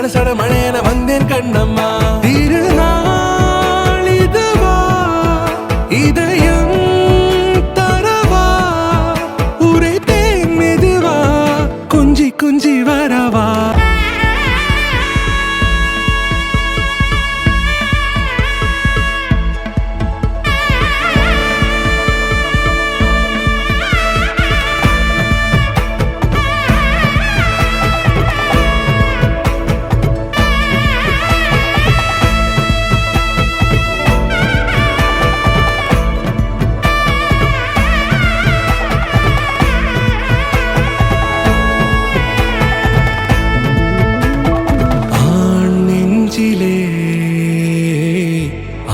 சட சட மழையென வந்தேன் கண்ணம்மா. திருநாள் இதுவா இதயம் தரவா உரைத்தேன் மெதுவா கொஞ்சி கொஞ்சி வரவா.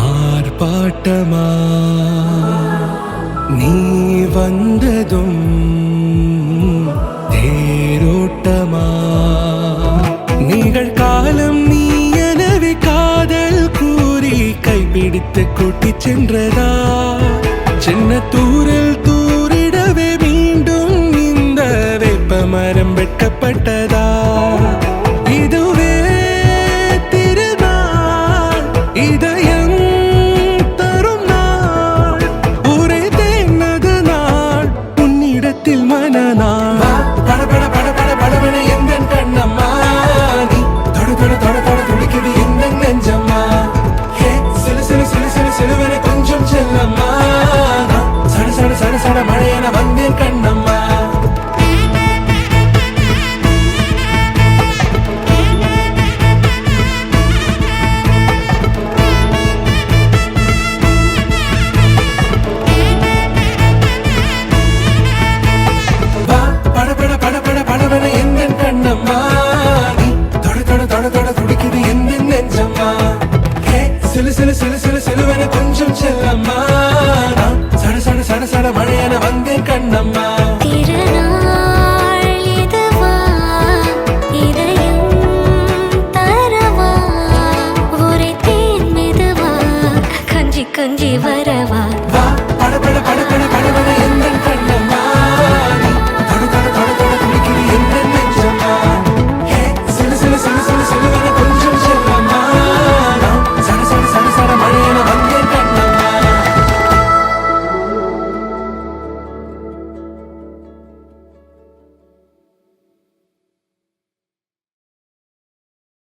ஆர்ப்பாட்டமா நீ வந்ததும் தேரோட்டமா நிகழ்காலம் நீ எனவே காதல் கூறி கைப்பிடித்து கூட்டிச் சென்றதா. சின்ன தூரில் தூரிடவே மீண்டும் இந்த வேப்ப மரம் வெட்க